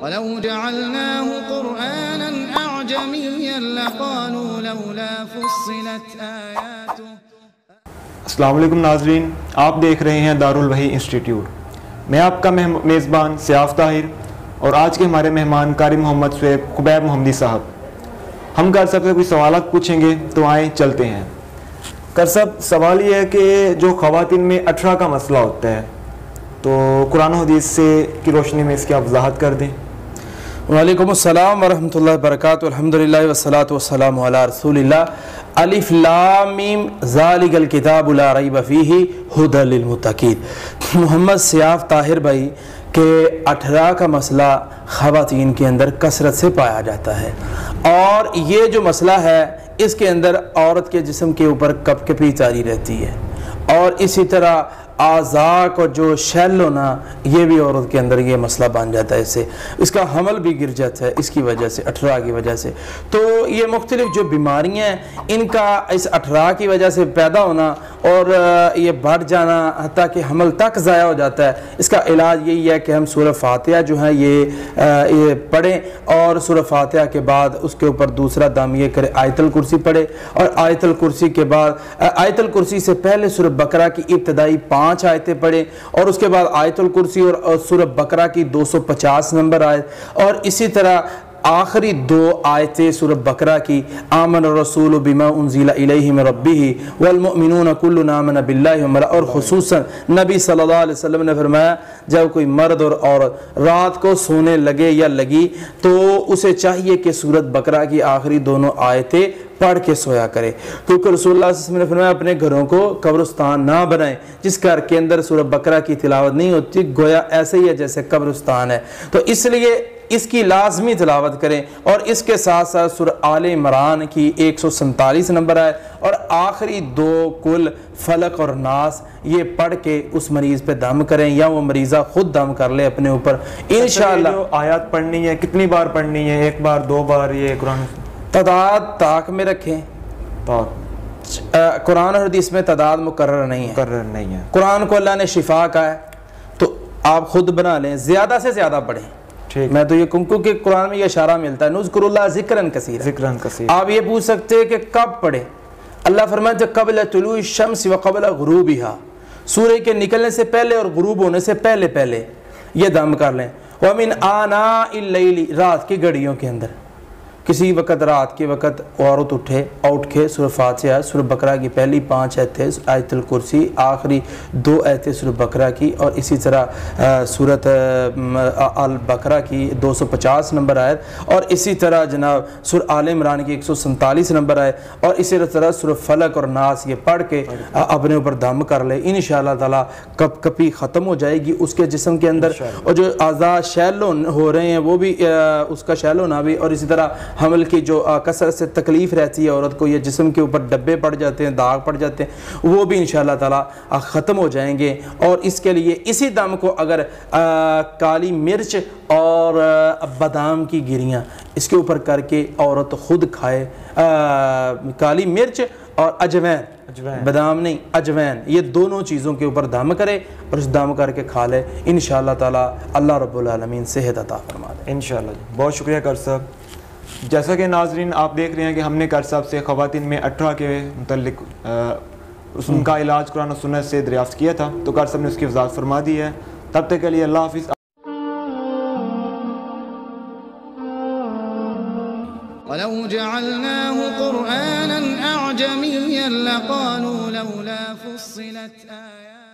وَلَوْ جَعَلْنَاهُ قُرْآنًا أَعْجَمِيًّا لَقَالُوا لَوْلَا فُصِّلَتْ آيَاتُهُ۔ السلام علیکم ناظرین، آپ دیکھ رہے ہیں دارل وحی انسٹیٹیوٹ۔ میں آپ کا میزبان سیاف طاہر اور آج کے ہمارے مہمان قاری محمد خبیب محمدی صاحب۔ ہم کر سب سے کوئی سوالات پوچھیں گے، تو آئیں چلتے ہیں۔ کر سب سوال یہ ہے کہ جو خواتین میں 18 کا مسئلہ ہوتا ہے، تو قرآن و حدیث سے کی روشنی میں اس کی آپ وضاحت کر دیں۔ وعلیکم السلام ورحمۃ اللہ وبرکاتہ۔ الحمدللہ والصلاۃ والسلام علی رسول اللہ۔ الف لام میم ذالک الکتاب لا ریب فیہ ھدی للمتقین۔ محمد سیاف طاہر بھائی کہ 18 کا مسئلہ خواتین کے اندر کثرت سے پایا جاتا ہے، اور یہ جو مسئلہ ہے اس کے اندر عورت کے جسم کے اوپر کپ کپی جاری رہتی ہے، اور اسی طرح اعضاء کو جو شیل ہونا، یہ بھی عورت کے اندر یہ مسئلہ بن جاتا ہے، اس کا حمل بھی گر جاتا ہے اس کی وجہ سے، 18 کی وجہ سے۔ تو یہ مختلف جو بیماریاں ہیں ان کا اس 18 کی وجہ سے پیدا ہونا اور یہ بڑھ جانا حتیٰ کہ حمل تک ضائع ہو جاتا ہے، اس کا علاج یہی ہے کہ ہم سورہ فاتحہ جو ہے یہ پڑھیں، اور سورہ فاتحہ کے بعد اس کے اوپر دوسرا دم یہ کرے آیت الکرسی پڑھے، اور آیت الکرسی کے بعد آیت الکرسی سے پہلے سورہ بقرہ کی ابتدائی 5 آیتیں پڑھیں، اور اس کے بعد آیت الکرسی اور سورہ بقرہ کی 250 نمبر آیت، اور اسی طرح آخری 2 آیتیں سورہ بقرہ کی آمن الرسول بما انزل الیہ من ربہ والمؤمنون کلنا آمن باللہ، اور خصوصاً نبی صلی اللہ علیہ وسلم نے فرمایا جب کوئی مرد اور عورت رات کو سونے لگے یا لگی تو اسے چاہیے کہ سورۃ بقرہ کی آخری 2 آیتیں پڑھ کے سویا کرے، کیونکہ رسول اللہ صلی اللہ علیہ وسلم نے فرمایا اپنے گھروں کو قبرستان نہ بنائیں، جس گھر کے اندر سورہ بقرہ کی تلاوت نہیں ہوتی گویا ایسے ہی ہے جیسے قبرستان ہے، تو اس لیے اس کی لازمی تلاوت کریں، اور اس کے ساتھ ساتھ سورہ آل عمران کی 147 نمبر ہے، اور آخری 2 کل فلق اور ناس یہ پڑھ کے اس مریض پہ دم کریں، یا وہ مریضہ خود دم کر لے اپنے اوپر انشاءاللہ۔ جو آیات پڑھنی ہے کتنی بار پڑھنی ہے؟ 1 بار 2 بار؟ یہ قرآن تعداد طاق میں رکھیں، قرآن اور حدیث میں تعداد مقرر نہیں ہے، قرآن کو اللہ نے شفا کہا ہے تو آپ خود بنا لیں، زیادہ سے زیادہ پڑھیں۔ میں تو یہ کہوں کہ قرآن میں یہ اشارہ ملتا ہے نذکر اللہ ذکرن کثیرا۔ آپ یہ پوچھ سکتے ہیں کہ کب پڑھیں؟ اللہ فرماتا ہے قبل طلوع الشمس وقبل غروبها، سورج کے نکلنے سے پہلے اور غروب ہونے سے پہلے پہلے یہ دم کر لیں۔ ومن آناء اللیل، رات کی گھڑیوں کے اندر کسی وقت رات کے وقت عورت اٹھ کے سورہ فاتحہ، سورہ بقرہ کی پہلی 5 آیتیں، آیت الکرسی، آخری 2 آیتیں سورہ بقرہ کی، اور اسی طرح سورۃ البقرہ کی 250 نمبر آیت، اور اسی طرح جناب سورہ آل عمران کی 147 نمبر آیت، اور اسی طرح سورہ فلق اور ناس یہ پڑھ کے اپنے اوپر دم کر لے، انشاءاللہ تعالیٰ کپ کپی ختم ہو جائے گی اس کے جسم کے اندر، اور جو اعضاء شیل ہو رہے ہیں وہ بھی اس کا شیل ہونا بھی، اور اسی طرح حمل کی جو کثرت سے تکلیف رہتی ہے عورت کو، یہ جسم کے اوپر ڈبے پڑ جاتے ہیں، داغ پڑ جاتے ہیں، وہ بھی انشاءاللہ تعالیٰ ختم ہو جائیں گے۔ اور اس کے لیے اسی دم کو اگر کالی مرچ اور بادام کی گریاں اس کے اوپر کر کے عورت خود کھائے، کالی مرچ اور اجوین، بادام نہیں اجوین، یہ دونوں چیزوں کے اوپر دم کرے اور اس دم کر کے کھا لے، انشاءاللہ تعالیٰ اللہ رب العالمین صحت عطا فرما دے انشاءاللہ۔ بہت شکریہ کر صاحب۔ جیسا کہ ناظرین آپ دیکھ رہے ہیں کہ ہم نے کر صاحب سے خواتین میں 18 کے متعلق ان کا علاج قرآن و سنت سے دریافت کیا تھا، تو کر صاحب نے اس کی وضاحت فرما دی ہے۔ تب تک کے لیے اللہ حافظ۔ وَلَوْ جَعَلْنَاهُ قُرْآنًا أَعْجَمِيًّا لَقَالُوا لَوْلَا فُصِّلَتْ آيَاتُهُ۔